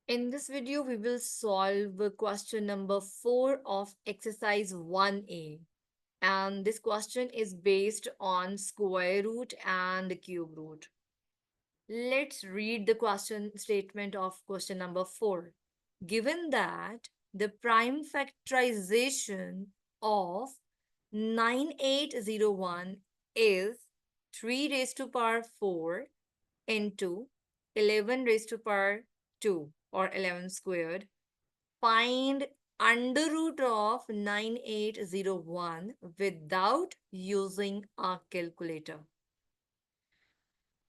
In this video, we will solve question number 4 of exercise 1A. And this question is based on square root and cube root. Let's read the question statement of question number 4. Given that the prime factorization of 9801 is 3 raised to power 4 into 11 raised to power 2 or 11 squared. Find under root of 9801 without using a calculator.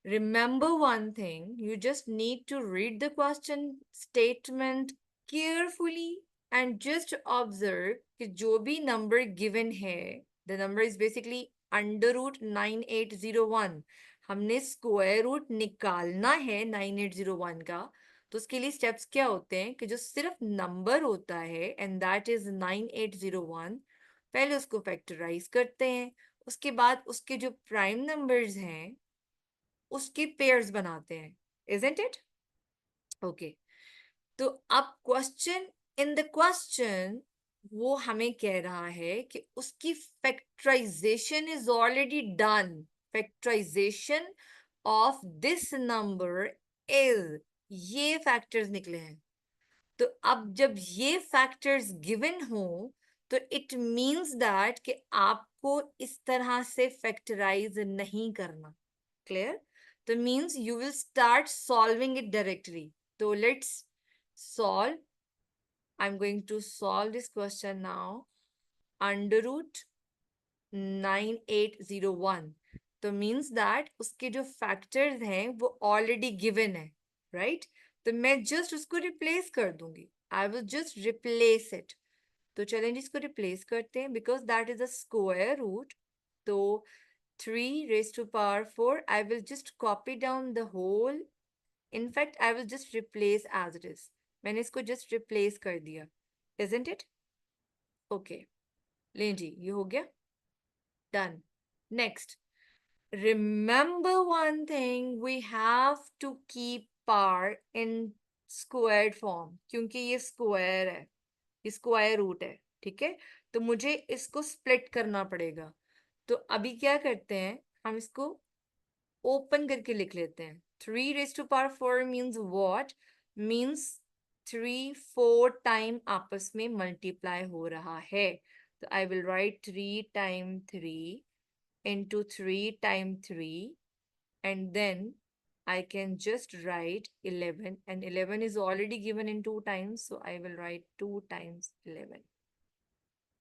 Remember one thing, you just need to read the question statement carefully and just observe कि जो भी number given है, the number is basically under root 9801. हमने square root निकालना है 9801 का, तो उसके लिए steps क्या होते हैं कि जो सिर्फ number होता है and that is 9801, पहले उसको factorize करते हैं, उसके बाद उसके जो prime numbers हैं उसके पेयर्स बनाते हैं, isn't it? Okay. तो अब क्वेश्चन इन द क्वेश्चन वो हमें कह रहा है कि उसकी factorization is already done. Factorization of this number is, ये फैक्टर्स निकले हैं. तो अब जब ये फैक्टर्स गिवन हो तो इट मींस दैट कि आपको इस तरह से फैक्टराइज नहीं करना. क्लियर? तो means you will start solving it directly. तो let's solve. I'm going to solve this question now. Under root 9801. तो means that उसके जो factors हैं वो already given है, right? तो मैं just उसको replace कर दूंगी. I will just replace it. तो चलें इसको replace करते हैं because that is a square root. तो 3 raised to power 4, I will just copy down the whole. In fact, I will just replace as it is. मैंने इसको just replace कर दिया. Isn't it? Okay. लें जी, ये हो गया. Done. Next. Remember one thing, we have to keep power in squared form क्योंकि ये square है, ये square root है, ठीक है? तो मुझे इसको split करना पड़ेगा. तो अभी क्या करते हैं, हम इसको open करके लिख लेते हैं. 3 raised to power 4 means what? Means 3 4 time आपस में मल्टीप्लाई हो रहा है. तो I will write 3 times 3 into 3 times 3 and then I can just write 11 and 11 is already given in 2 times, so I will write 2 times 11.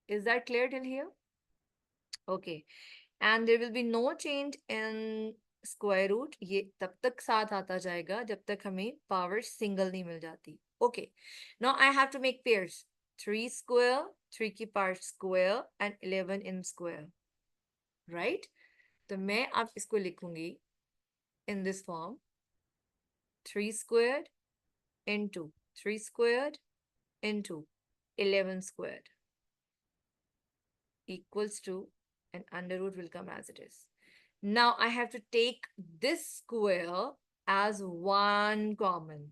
Is that clear till here? Okay. And there will be no change in square root. ये तब तक साथ आता जाएगा जब तक हमें power single नहीं मिल जाती. Okay, now I have to make pairs. 3 square, 3 की power square and 11 in square, right? तो मैं अब इसको लिखूंगी in this form. 3 squared into 3 squared into 11 squared equals to, and under root will come as it is. Now I have to take this square as one common.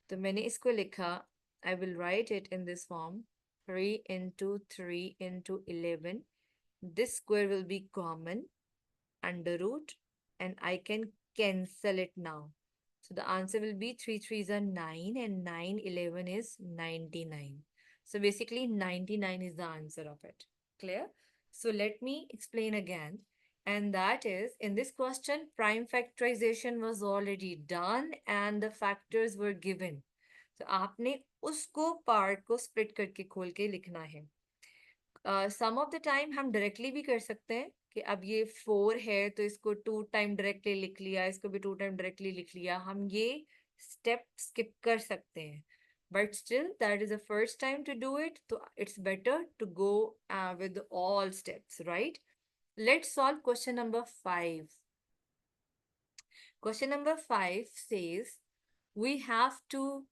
तो मैंने इसको लिखा, I will write it in this form. 3 into 3 into 11. This square will be common under root and I can cancel it now. So the answer will be 3 3s are 9 and 9 11 is 99. So basically 99 is the answer of it. Clear? So let me explain again. And that is, in this question, prime factorization was already done and the factors were given. So आपने उसको part को split करके खोल के लिखना है. Some of the time हम directly भी कर सकते हैं कि अब ये 4 है तो इसको 2 टाइम डायरेक्टली लिख लिया, इसको भी 2 टाइम डायरेक्टली लिख लिया. हम ये स्टेप स्किप कर सकते हैं. But still, that is the first time to do it. So it's better to go with all steps, right? Let's solve question number 5. Question number 5 says we have to,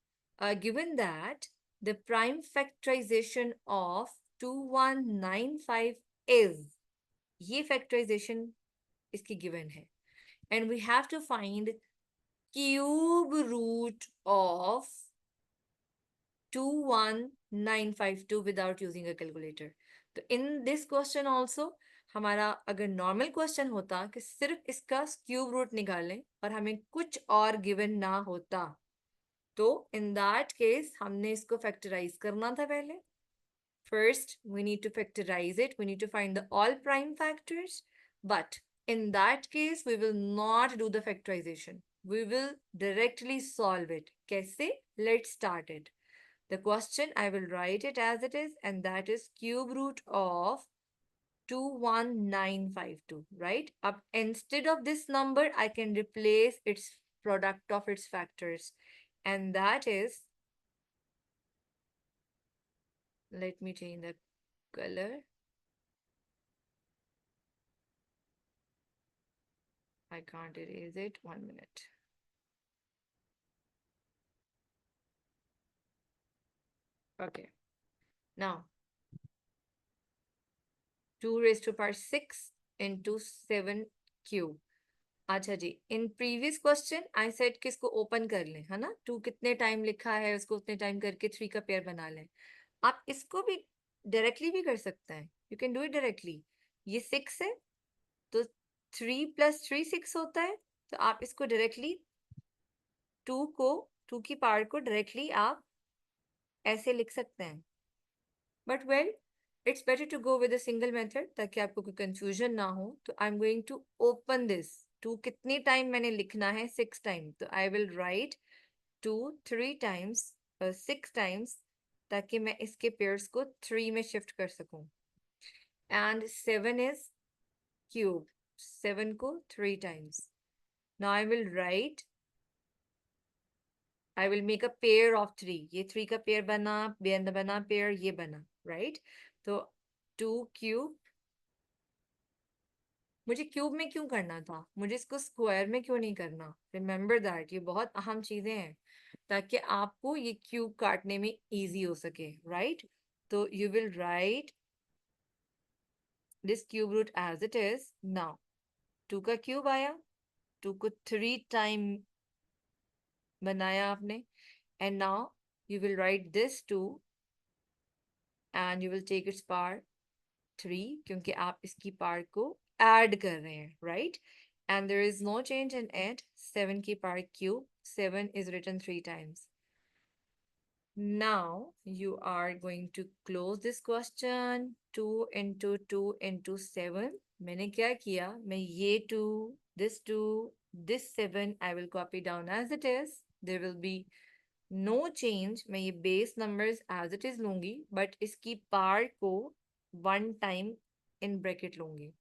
given that the prime factorization of 2195 is, ये factorization इसकी given है, and we have to find cube root of 21952 without using a calculator. तो in this question also हमारा अगर normal question होता कि सिर्फ इसका क्यूब रूट निकालें और हमें कुछ और गिवन ना होता, तो इन दैट केस हमने इसको फैक्टराइज करना था पहले. First, we need to factorize it. We need to find the all prime factors. But in that case, we will not do the factorization. We will directly solve it. Kaise? Let's start it. The question, I will write it as it is, and that is cube root of 21952, right? Up instead of this number, I can replace its product of its factors. And that is, let me change the color. I can't erase it. 1 minute. Okay. Now, 2 raised to power 6 into 7 cube. अच्छा जी, in previous question I said कि इसको open कर लें, है ना. 2 कितने time लिखा है उसको उतने टाइम करके 3 का पेयर बना लें. आप इसको भी डायरेक्टली भी कर सकते हैं. You can do it directly. ये 6 है तो 3 + 3 6 होता है. तो आप इसको डायरेक्टली 2 की पावर को डायरेक्टली आप ऐसे लिख सकते हैं. But well, it's better to go with a single method ताकि आपको कोई कंफ्यूजन ना हो. तो I am going to open this. 2 कितने टाइम मैंने लिखना है? 6 टाइम. तो I will write 2 3 times 6 times ताकि मैं इसके पेयर्स को 3 में शिफ्ट कर सकूं. And 7 is cube. 7 को 3 times. Now I will right, I will make a pair of 3. ये 3 का पेयर बना पेयर, ये बना, राइट. तो 2 क्यूब. मुझे क्यूब में क्यों करना था? मुझे इसको स्क्वायर में क्यों नहीं करना? रिमेंबर दैट, ये बहुत अहम चीजें हैं ताकि आपको ये क्यूब काटने में इजी हो सके, राइट. तो you will write this cube root as it is. Now 2 का क्यूब आया, 2 को 3 टाइम बनाया आपने. And now you will write this 2 and you will take its power 3 क्योंकि आप इसकी पावर को ऐड कर रहे हैं, right? And there is no change in it. 7 की power cube. 7 is written 3 times. Now you are going to close this question. 2 into 2 into 7. मैंने क्या किया? मैं ये 2, this 7 I will copy down as it is. There will be no change. मैं ये base numbers as it is लूंगी but इसकी part को 1 टाइम इन ब्रैकेट लूंगी.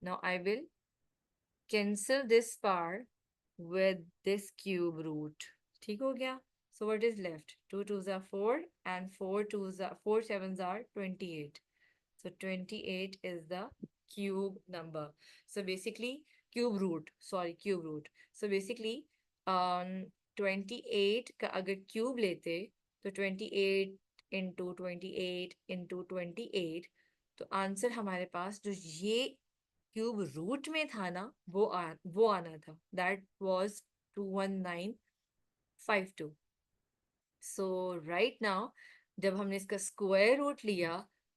Now I will cancel this part with this cube root. ठीक हो गया. So what is left? 2 2s are 4 and 4 7s are 28. So 28 is the cube number. So basically cube root. So basically 28 का अगर cube लेते तो 28 into 28 into 28, तो answer हमारे पास जो ये क्यूब रूट में था ना वो आना था. That was 21952. So right now जब हमने इसका स्क्वायर रूट लिया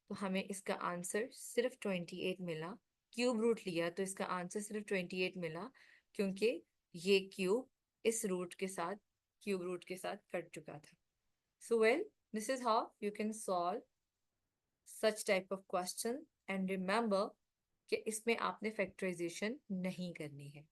तो हमें इसका आंसर सिर्फ 28 मिला. क्यूब रूट लिया तो इसका आंसर सिर्फ 28 मिला क्योंकि ये क्यूब इस रूट के साथ क्यूब रूट के साथ कट चुका था. So well, this is how you can solve such type of question. And remember कि इसमें आपने फैक्टराइजेशन नहीं करनी है.